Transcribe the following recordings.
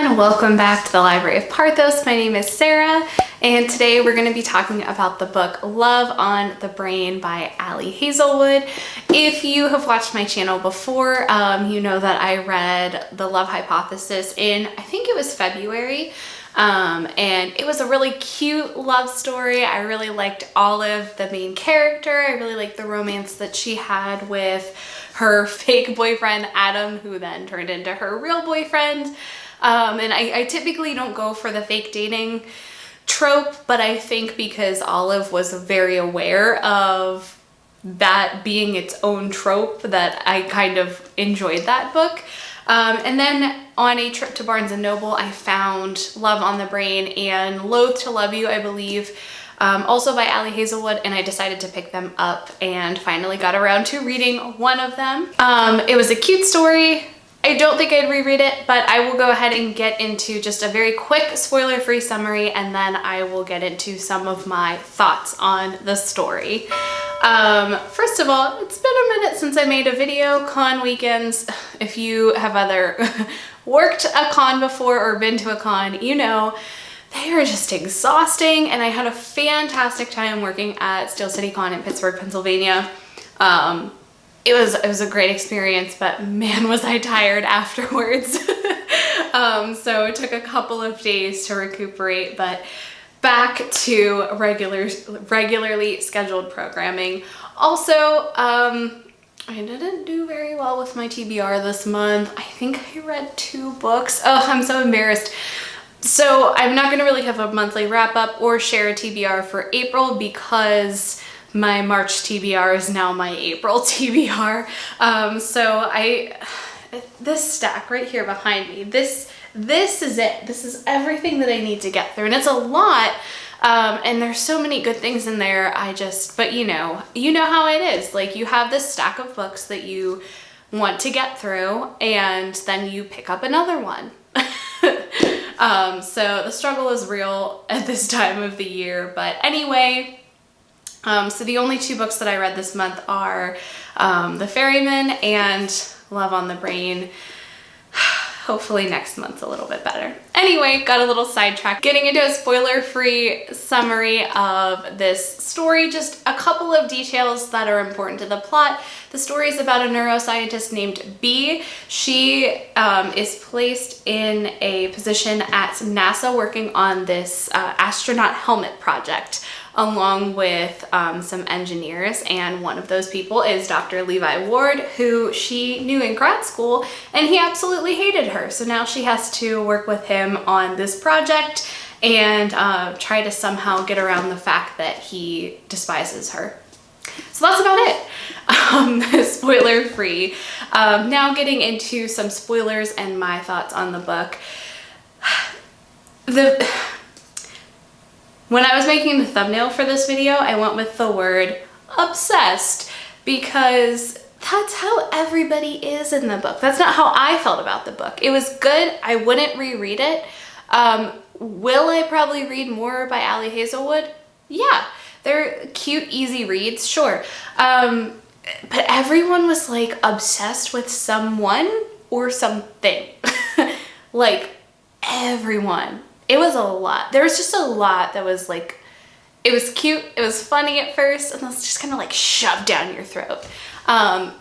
everyone, welcome back to the Library of Parthos. My name is Sarah, and today we're going to be talking about the book Love on the Brain by Ali Hazelwood. If you have watched my channel before, you know that I read The Love Hypothesis in, I think it was February, and it was a really cute love story. I really liked Olive, the main character. I really liked the romance that she had with her fake boyfriend Adam, who then turned into her real boyfriend. And I typically don't go for the fake dating trope, but I think because Olive was very aware of that being its own trope, that I kind of enjoyed that book. And then on a trip to Barnes & Noble, I found Love on the Brain and Loath to Love You, I believe, also by Ali Hazelwood, and I decided to pick them up and finally got around to reading one of them. It was a cute story. I don't think I'd reread it, but I will go ahead and get into just a very quick spoiler-free summary, and then I will get into some of my thoughts on the story. First of all, it's been a minute since I made a video. Con weekends, if you have either worked a con before or been to a con, you know they are just exhausting, and I had a fantastic time working at Steel City Con in Pittsburgh, Pennsylvania. It was a great experience, but man, was I tired afterwards. So it took a couple of days to recuperate, but back to regularly scheduled programming. Also, I didn't do very well with my TBR this month. I think I read 2 books. Oh, I'm so embarrassed. So I'm not gonna really have a monthly wrap up or share a TBR for April because my March TBR is now my April TBR. This stack right here behind me, this is it. This is everything that I need to get through, and it's a lot. And there's so many good things in there. But you know how it is. Like, you have this stack of books that you want to get through, and then you pick up another one. So the struggle is real at this time of the year, but anyway, so the only 2 books that I read this month are The Ferryman and Love on the Brain. Hopefully next month's a little bit better. Anyway, got a little sidetracked. Getting into a spoiler-free summary of this story, just a couple of details that are important to the plot. The story is about a neuroscientist named Bee. She is placed in a position at NASA working on this astronaut helmet project, along with some engineers, and one of those people is Dr. Levi Ward, who she knew in grad school, and he absolutely hated her. So now she has to work with him on this project and try to somehow get around the fact that he despises her. So that's about it. Spoiler free. Now getting into some spoilers and my thoughts on the book. When I was making the thumbnail for this video, I went with the word obsessed because that's how everybody is in the book. That's not how I felt about the book. It was good. I wouldn't reread it. Will I probably read more by Ali Hazelwood? Yeah. They're cute, easy reads, sure. But everyone was like obsessed with someone or something. Like, everyone. It was a lot. There was just a lot that was like, it was cute, it was funny at first, and it was just kind of like shoved down your throat.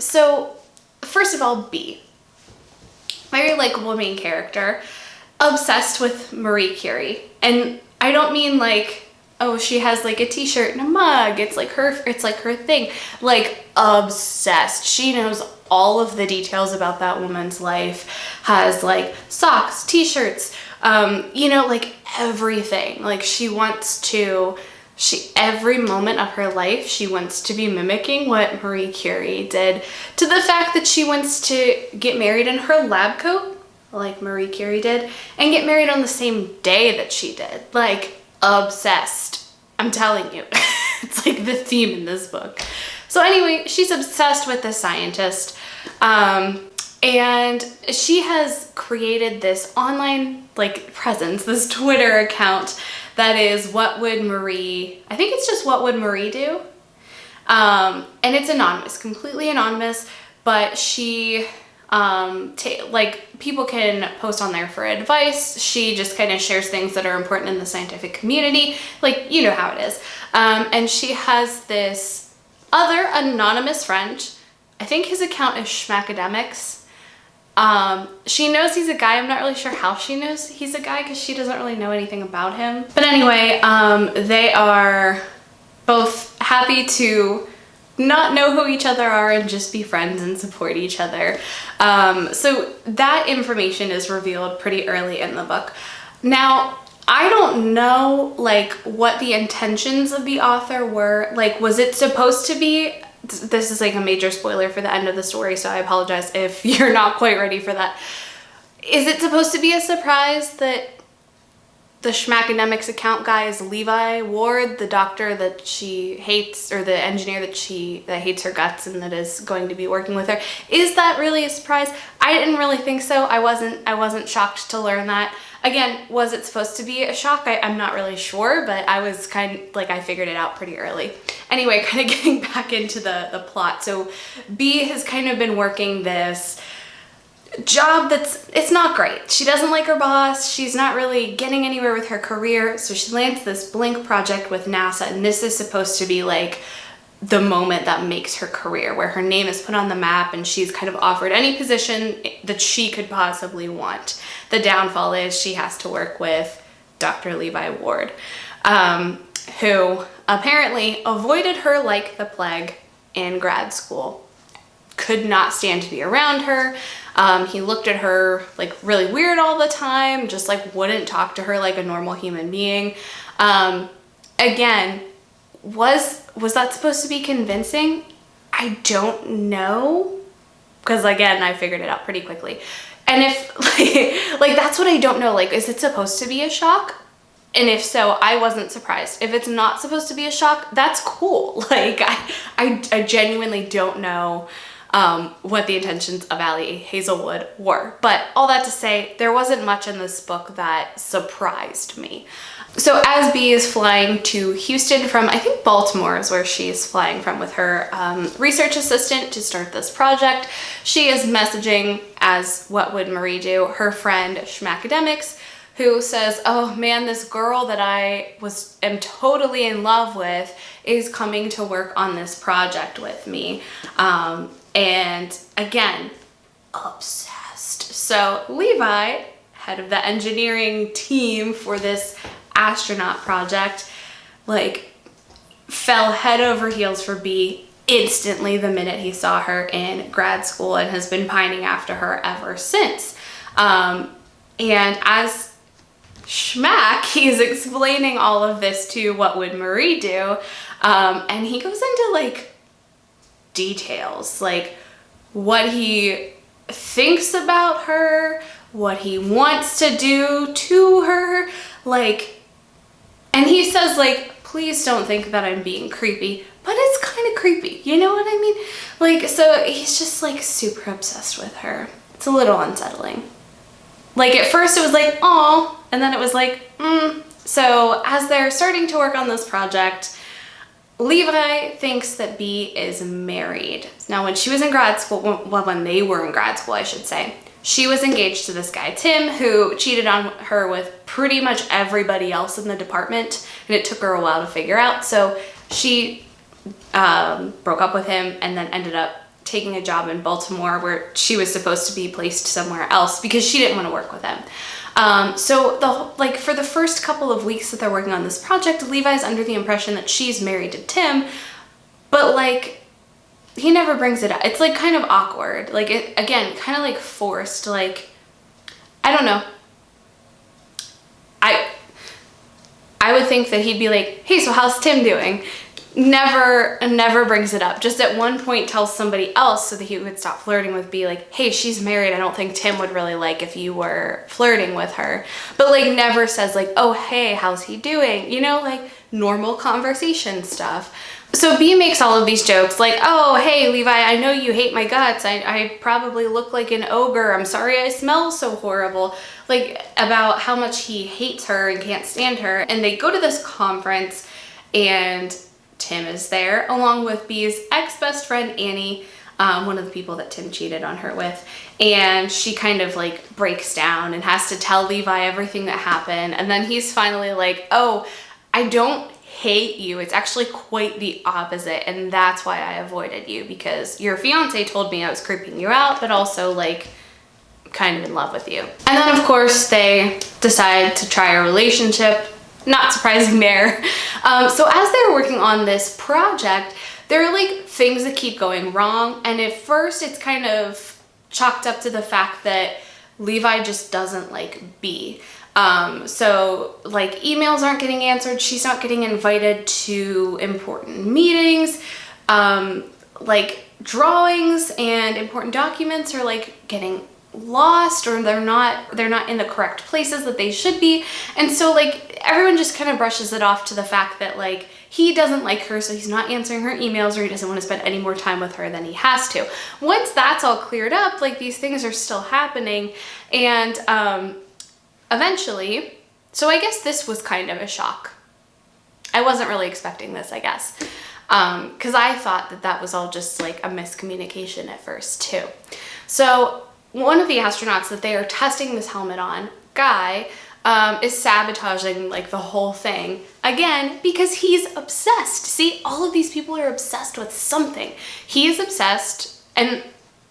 So first of all, Bee. Very likable main character, obsessed with Marie Curie. And I don't mean like, oh, she has like a t-shirt and a mug, it's like her thing. Like, obsessed. She knows all of the details about that woman's life, has like socks, t-shirts, you know, like everything. Like, every moment of her life, she wants to be mimicking what Marie Curie did, to the fact that she wants to get married in her lab coat, like Marie Curie did, and get married on the same day that she did. Like, obsessed. I'm telling you. It's like the theme in this book. So anyway, she's obsessed with this scientist. And she has created this online like presence, this Twitter account that is what would Marie, I think it's just what would Marie do? And it's anonymous, completely anonymous, but she like people can post on there for advice. She just kind of shares things that are important in the scientific community. Like, you know how it is. And she has this other anonymous friend. I think his account is Schmackademics. She knows he's a guy. I'm not really sure how she knows he's a guy because she doesn't really know anything about him. But anyway, they are both happy to not know who each other are and just be friends and support each other. So that information is revealed pretty early in the book. Now, I don't know like what the intentions of the author were. Like, was it supposed to be, this is like a major spoiler for the end of the story, so I apologize if you're not quite ready for that. Is it supposed to be a surprise that the Schmackademics account guy is Levi Ward, the doctor that she hates, or the engineer that hates her guts and that is going to be working with her? Is that really a surprise? I didn't really think so. I wasn't shocked to learn that. Again, was it supposed to be a shock? I'm not really sure, but I was kind of like, I figured it out pretty early. Anyway, kind of getting back into the plot. So B has kind of been working this job it's not great. She doesn't like her boss. She's not really getting anywhere with her career. So she lands this Blink project with NASA, and this is supposed to be like the moment that makes her career, where her name is put on the map and she's kind of offered any position that she could possibly want. The downfall is she has to work with Dr. Levi Ward, who apparently avoided her like the plague in grad school. Could not stand to be around her. He looked at her like really weird all the time, just like wouldn't talk to her like a normal human being. Again, was that supposed to be convincing? I don't know, because again, I figured it out pretty quickly. And if like that's what I don't know, like, is it supposed to be a shock? And if so, I wasn't surprised. If it's not supposed to be a shock, that's cool. Like, I genuinely don't know what the intentions of Ali Hazelwood were. But all that to say, there wasn't much in this book that surprised me. So as B is flying to Houston from, I think Baltimore is where she's flying from with her research assistant to start this project, she is messaging, as what would Marie do, her friend Schmackademics, who says, oh man, this girl that I am totally in love with is coming to work on this project with me. And again, obsessed. So Levi, head of the engineering team for this astronaut project, like fell head over heels for B instantly the minute he saw her in grad school and has been pining after her ever since. And as Schmack, he's explaining all of this to what would Marie do, and he goes into like details, like what he thinks about her, what he wants to do to her, like, and he says like, please don't think that I'm being creepy, but it's kind of creepy, you know what I mean? Like, so he's just like super obsessed with her. It's a little unsettling. Like at first it was like, aw, and then it was like, So as they're starting to work on this project, Levi thinks that B is married. Now when she was in grad school, well, when they were in grad school, I should say, she was engaged to this guy, Tim, who cheated on her with pretty much everybody else in the department, and it took her a while to figure out. So she broke up with him and then ended up taking a job in Baltimore where she was supposed to be placed somewhere else because she didn't want to work with him. So for the first couple of weeks that they're working on this project, Levi's under the impression that she's married to Tim, but like he never brings it up. It's like kind of awkward. Like it, again, kind of like forced, like, I don't know. I would think that he'd be like, hey, so how's Tim doing? Never brings it up. Just at one point tells somebody else so that he would stop flirting with B, like, hey, she's married. I don't think Tim would really like if you were flirting with her. But like never says like, oh, hey, how's he doing? You know, like normal conversation stuff. So B makes all of these jokes like, oh, hey, Levi, I know you hate my guts. I probably look like an ogre. I'm sorry I smell so horrible. Like about how much he hates her and can't stand her. And they go to this conference and Tim is there along with B's ex-best friend Annie. one of the people that Tim cheated on her with. And she kind of like breaks down and has to tell Levi everything that happened. And then he's finally like, oh, I don't hate you. It's actually quite the opposite. And that's why I avoided you, because your fiance told me I was creeping you out, but also like kind of in love with you. And then of course they decide to try a relationship. Not surprising there. So as they're working on this project, there are like things that keep going wrong. And at first it's kind of chalked up to the fact that Levi just doesn't like B. So like emails aren't getting answered. She's not getting invited to important meetings. Like drawings and important documents are like getting lost, or they're not in the correct places that they should be. And so like everyone just kind of brushes it off to the fact that like he doesn't like her, so he's not answering her emails, or he doesn't want to spend any more time with her than he has to. Once that's all cleared up, like these things are still happening. And eventually, so I guess this was kind of a shock. I wasn't really expecting this, I guess, because I thought that that was all just like a miscommunication at first too. So one of the astronauts that they are testing this helmet on, Guy, is sabotaging like the whole thing again because he's obsessed. See, all of these people are obsessed with something. He is obsessed, and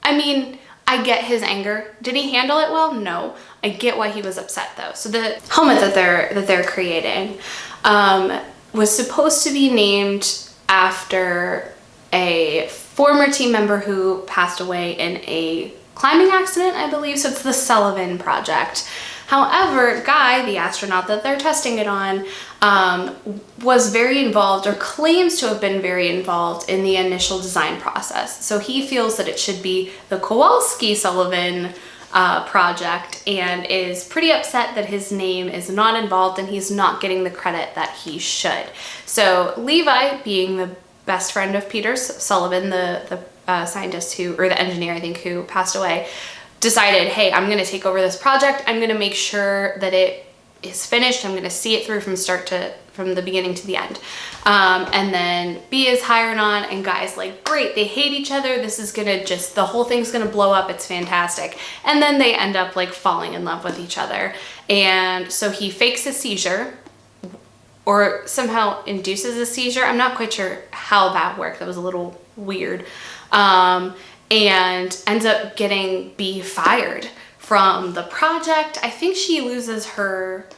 I mean, I get his anger. Did he handle it well? No. I get why he was upset though. So the helmet that they're creating was supposed to be named after a former team member who passed away in a climbing accident, I believe. So it's the Sullivan Project. However, Guy, the astronaut that they're testing it on, was very involved, or claims to have been very involved in the initial design process. So he feels that it should be the Kowalski-Sullivan project, and is pretty upset that his name is not involved and he's not getting the credit that he should. So Levi, being the best friend of Peter Sullivan, the scientist who, or the engineer I think, who passed away, decided, hey, I'm gonna take over this project. I'm gonna make sure that it is finished. I'm gonna see it through from the beginning to the end. And then B is hired on, and Guy's like, great, they hate each other. This is gonna the whole thing's gonna blow up. It's fantastic. And then they end up like falling in love with each other. And so he fakes a seizure, or somehow induces a seizure. I'm not quite sure how that worked. That was a little weird. And ends up getting B fired from the project. I think she loses her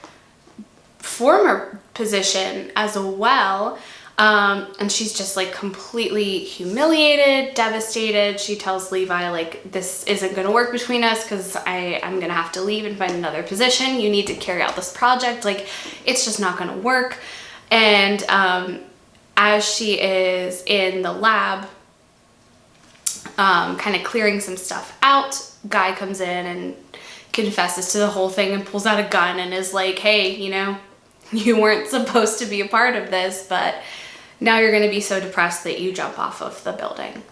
former position as well. And she's just like completely humiliated, devastated. She tells Levi like, this isn't gonna work between us because I'm gonna have to leave and find another position. You need to carry out this project. Like, it's just not gonna work. And as she is in the lab, kind of clearing some stuff out, Guy comes in and confesses to the whole thing and pulls out a gun and is like, hey, you know, you weren't supposed to be a part of this, but now you're going to be so depressed that you jump off of the building.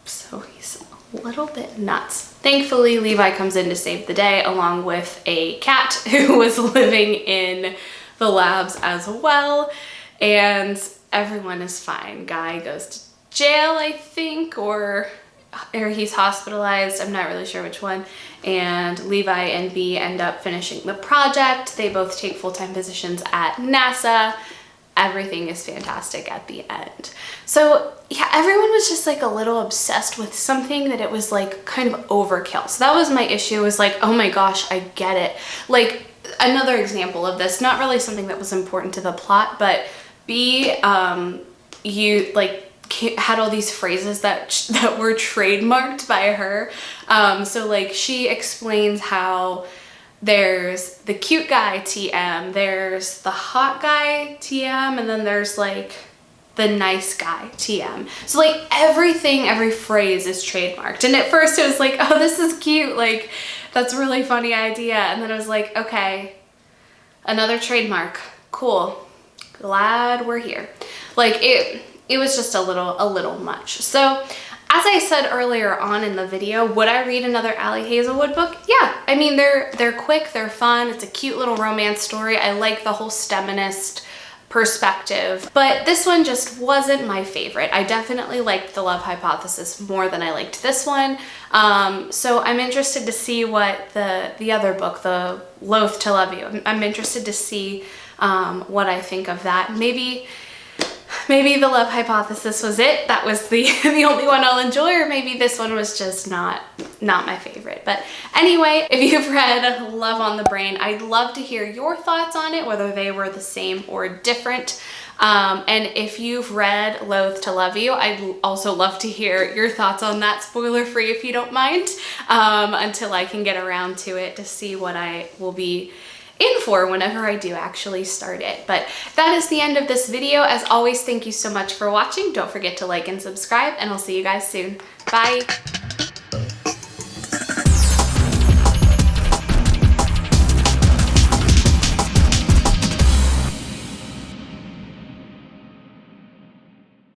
So he's a little bit nuts. Thankfully, Levi comes in to save the day, along with a cat who was living in the labs as well, and everyone is fine. Guy goes to jail, I think, or he's hospitalized. I'm not really sure which one. And Levi and B end up finishing the project. They both take full-time positions at NASA. Everything is fantastic at the end. So yeah, everyone was just like a little obsessed with something that it was like kind of overkill. So that was my issue, was like, oh my gosh, I get it. Like, another example of this, not really something that was important to the plot, but B, you like had all these phrases that were trademarked by her. So like she explains how there's the cute guy TM, there's the hot guy TM, and then there's like the nice guy TM. So like everything, every phrase is trademarked. And at first it was like, oh, this is cute. Like, that's a really funny idea. And then I was like, okay, another trademark. Cool. Glad we're here. Like it was just a little much. So as I said earlier on in the video, would I read another Ali Hazelwood book? Yeah, I mean, they're quick, they're fun. It's a cute little romance story. I like the whole Steminist perspective, but this one just wasn't my favorite. I definitely liked The Love Hypothesis more than I liked this one. So I'm interested to see what the other book, The Loath to Love You, I'm interested to see what I think of that. Maybe The Love Hypothesis was it. That was the only one I'll enjoy, or maybe this one was just not my favorite. But anyway, if you've read Love on the Brain, I'd love to hear your thoughts on it, whether they were the same or different. And if you've read Loath to Love You, I'd also love to hear your thoughts on that, spoiler free if you don't mind, until I can get around to it to see what I will be in for whenever I do actually start it. But that is the end of this video. As always, thank you so much for watching. Don't forget to like and subscribe, and I'll see you guys soon. Bye.